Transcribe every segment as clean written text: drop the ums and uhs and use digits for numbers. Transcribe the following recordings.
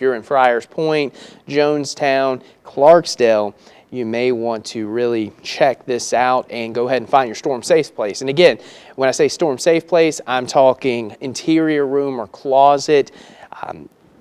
you're in Friars Point, Jonestown, Clarksdale, you may want to really check this out and go ahead and find your storm safe place. And again, when I say storm safe place, I'm talking interior room or closet.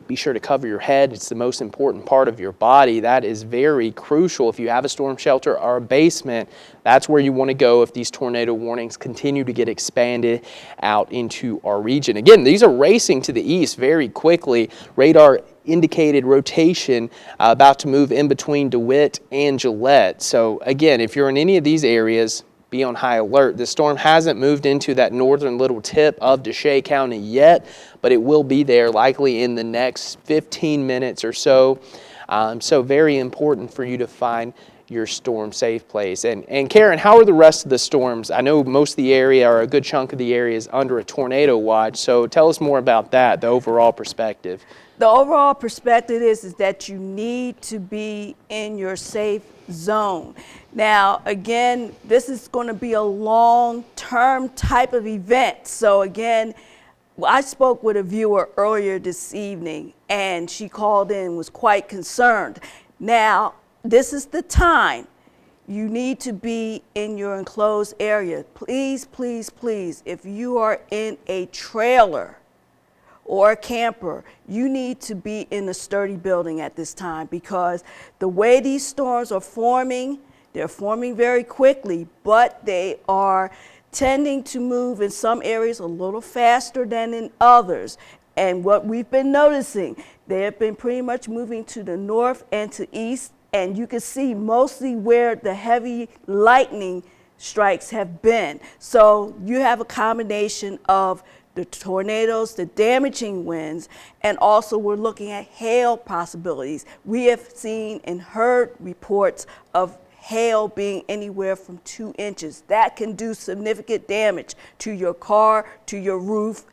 Be sure to cover your head. It's the most important part of your body. That is very crucial. If you have a storm shelter or a basement, that's where you want to go if these tornado warnings continue to get expanded out into our region. Again, these are racing to the east very quickly. Radar indicated rotation about to move in between DeWitt and Gillette. So again, if you're in any of these areas, be on high alert. The storm hasn't moved into that northern little tip of DeShay County yet, but it will be there likely in the next 15 minutes or so. So very important for you to find your storm safe place. And Karen, how are the rest of the storms? I know most of the area, or a good chunk of the area, is under a tornado watch. So tell us more about that, the overall perspective. The overall perspective is that you need to be in your safe zone. Now, again, this is going to be a long-term type of event. So again, I spoke with a viewer earlier this evening, and she called in and was quite concerned. Now, this is the time. You need to be in your enclosed area. Please, please, please, if you are in a trailer or a camper, you need to be in a sturdy building at this time, because the way these storms are forming, they're forming very quickly, but they are tending to move in some areas a little faster than in others. And what we've been noticing, they have been pretty much moving to the north and to east, and you can see mostly where the heavy lightning strikes have been. So you have a combination of the tornadoes, the damaging winds, and also we're looking at hail possibilities. We have seen and heard reports of hail being anywhere from 2 inches. That can do significant damage to your car, to your roof,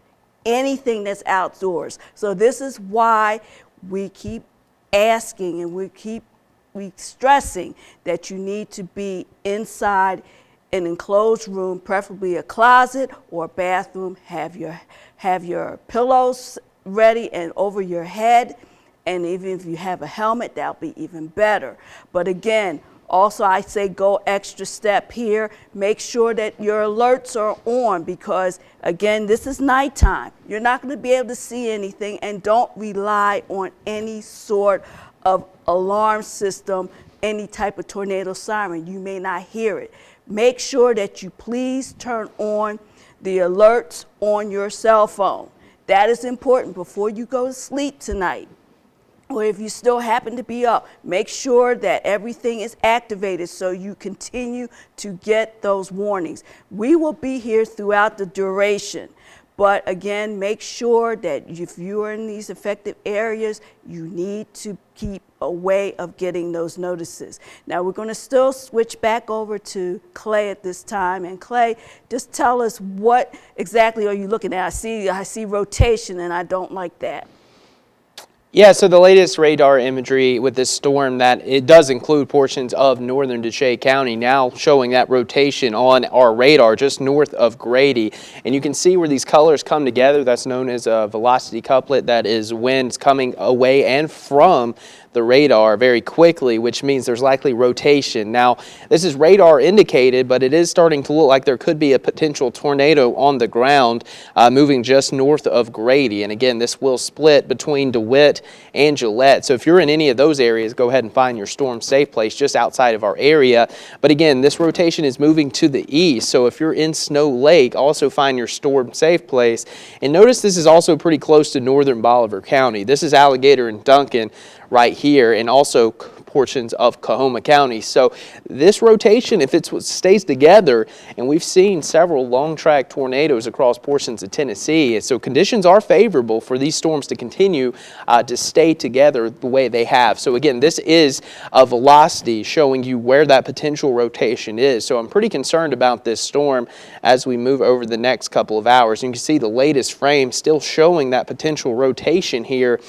anything that's outdoors. So this is why we keep asking and we stressing that you need to be inside an enclosed room, preferably a closet or a bathroom. Have your pillows ready and over your head, and even if you have a helmet, that'll be even better. But again, also I say go extra step here. Make sure that your alerts are on, because again, this is nighttime. You're not going to be able to see anything, and don't rely on any sort of alarm system, any type of tornado siren. You may not hear it. Make sure that you please turn on the alerts on your cell phone. That is important before you go to sleep tonight. Or if you still happen to be up, make sure that everything is activated so you continue to get those warnings. We will be here throughout the duration. But again, make sure that if you are in these affected areas, you need to keep a way of getting those notices. Now we're going to still switch back over to Clay at this time. And Clay, just tell us, what exactly are you looking at? I see rotation, and I don't like that. Yeah, so the latest radar imagery with this storm, that it does include portions of northern DeShay County, now showing that rotation on our radar just north of Grady. And you can see where these colors come together. That's known as a velocity couplet. That is winds coming away and from the radar very quickly, which means there's likely rotation. Now, this is radar indicated, but it is starting to look like there could be a potential tornado on the ground moving just north of Grady. And again, this will split between DeWitt and Gillette. So if you're in any of those areas, go ahead and find your storm safe place just outside of our area. But again, this rotation is moving to the east. So if you're in Snow Lake, also find your storm safe place. And notice this is also pretty close to northern Bolivar County. This is Alligator and Duncan right here, and also portions of Coahoma County. So this rotation, if it stays together, and we've seen several long track tornadoes across portions of Tennessee, so conditions are favorable for these storms to continue to stay together the way they have. So again, this is a velocity showing you where that potential rotation is. So I'm pretty concerned about this storm as we move over the next couple of hours. And you can see the latest frame still showing that potential rotation here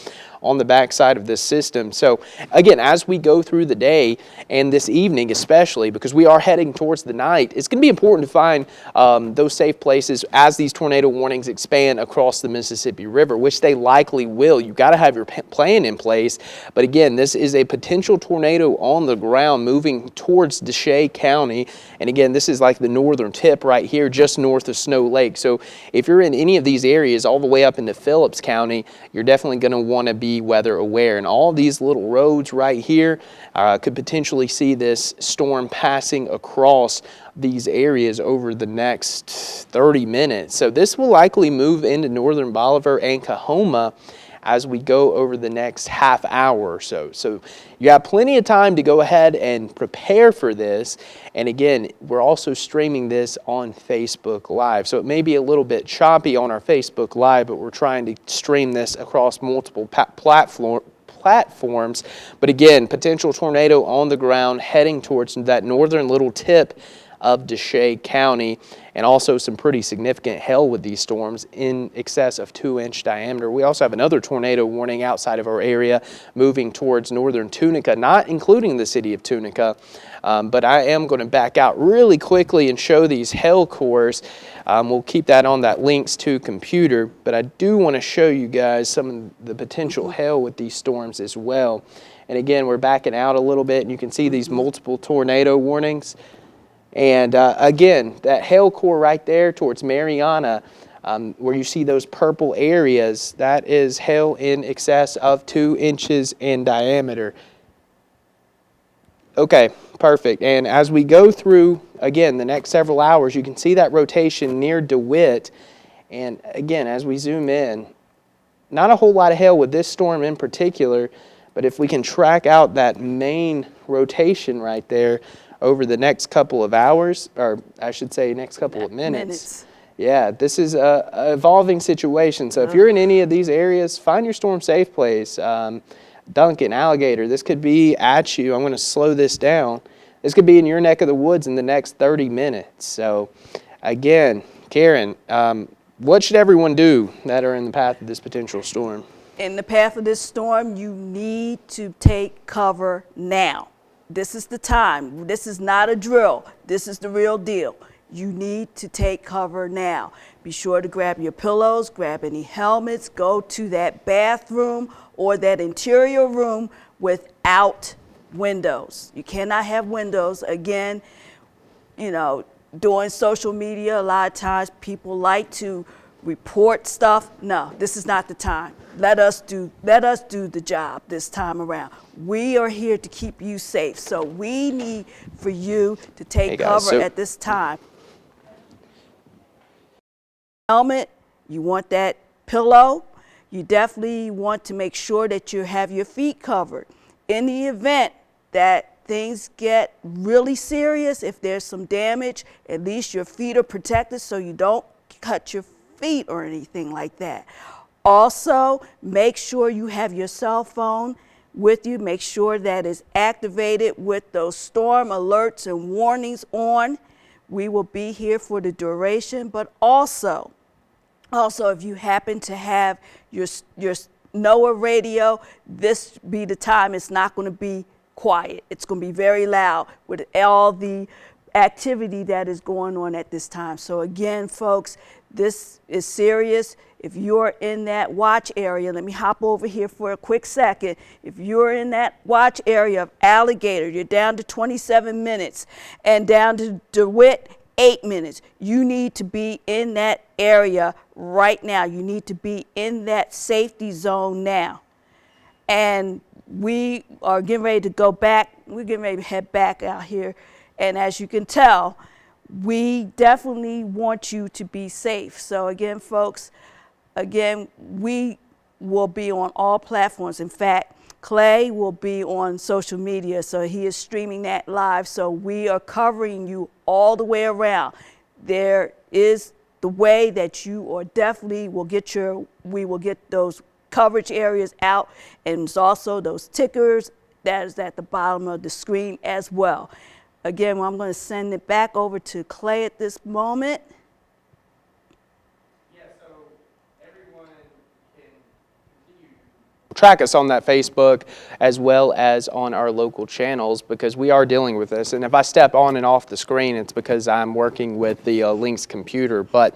on the backside of this system. So again, as we go through the day and this evening especially, because we are heading towards the night, it's going to be important to find those safe places as these tornado warnings expand across the Mississippi River, which they likely will. You've got to have your plan in place. But again, this is a potential tornado on the ground moving towards DeShay County. And again, this is like the northern tip right here, just north of Snow Lake. So if you're in any of these areas all the way up into Phillips County, you're definitely going to want to be weather aware. And all these little roads right here could potentially see this storm passing across these areas over the next 30 minutes. So this will likely move into northern Bolivar and Coahoma as we go over the next half hour or so. So you have plenty of time to go ahead and prepare for this. And again, we're also streaming this on Facebook Live. So it may be a little bit choppy on our Facebook Live, but we're trying to stream this across multiple platforms. But again, potential tornado on the ground heading towards that northern little tip of DeShay County, and also some pretty significant hail with these storms in excess of 2-inch diameter. We also have another tornado warning outside of our area moving towards northern Tunica, not including the city of Tunica. But I am going to back out really quickly and show these hail cores. We'll keep that on that links to computer, but I do want to show you guys some of the potential hail with these storms as well. And again, we're backing out a little bit, and you can see these multiple tornado warnings. And again, that hail core right there towards Mariana, where you see those purple areas, that is hail in excess of 2 inches in diameter. Okay, perfect. And as we go through, again, the next several hours, you can see that rotation near DeWitt. And again, as we zoom in, not a whole lot of hail with this storm in particular, but if we can track out that main rotation right there over the next couple of hours, or I should say next couple of minutes. Yeah, this is a evolving situation. So if you're in any of these areas, find your storm safe place. Duncan, Alligator, this could be at you. I'm going to slow this down. This could be in your neck of the woods in the next 30 minutes. So again, Karen, what should everyone do that are in the path of this potential storm? In the path of this storm, you need to take cover now. This is the time. This is not a drill. This is the real deal. You need to take cover now. Be sure to grab your pillows, grab any helmets, go to that bathroom or that interior room without windows. You cannot have windows. Again, you know, doing social media, a lot of times people like to report stuff. No, this is not the time. Let us do the job this time around. We are here to keep you safe, so we need for you to take cover at this time. Helmet, you want that pillow. You definitely want to make sure that you have your feet covered. In the event that things get really serious, if there's some damage, at least your feet are protected so you don't cut your feet or anything like that. Also, make sure you have your cell phone with you. Make sure that it's activated with those storm alerts and warnings on. We will be here for the duration, but also if you happen to have your NOAA radio, this be the time. It's not going to be quiet. It's going to be very loud with all the activity that is going on at this time. So again, folks, this is serious. If you're in that watch area, let me hop over here for a quick second. If you're in that watch area of Alligator, you're down to 27 minutes, and down to DeWitt, 8 minutes. You need to be in that area right now. You need to be in that safety zone now. And we are getting ready to go back. We're getting ready to head back out here. And as you can tell, we definitely want you to be safe. So again, folks, we will be on all platforms. In fact, Clay will be on social media, so he is streaming that live. So we are covering you all the way around. There is the way that you are definitely will get we will get those coverage areas out, and there's also those tickers that is at the bottom of the screen as well. Again, I'm going to send it back over to Clay at this moment. track us on that Facebook as well as on our local channels, because we are dealing with this. And if I step on and off the screen, it's because I'm working with the Lynx computer. But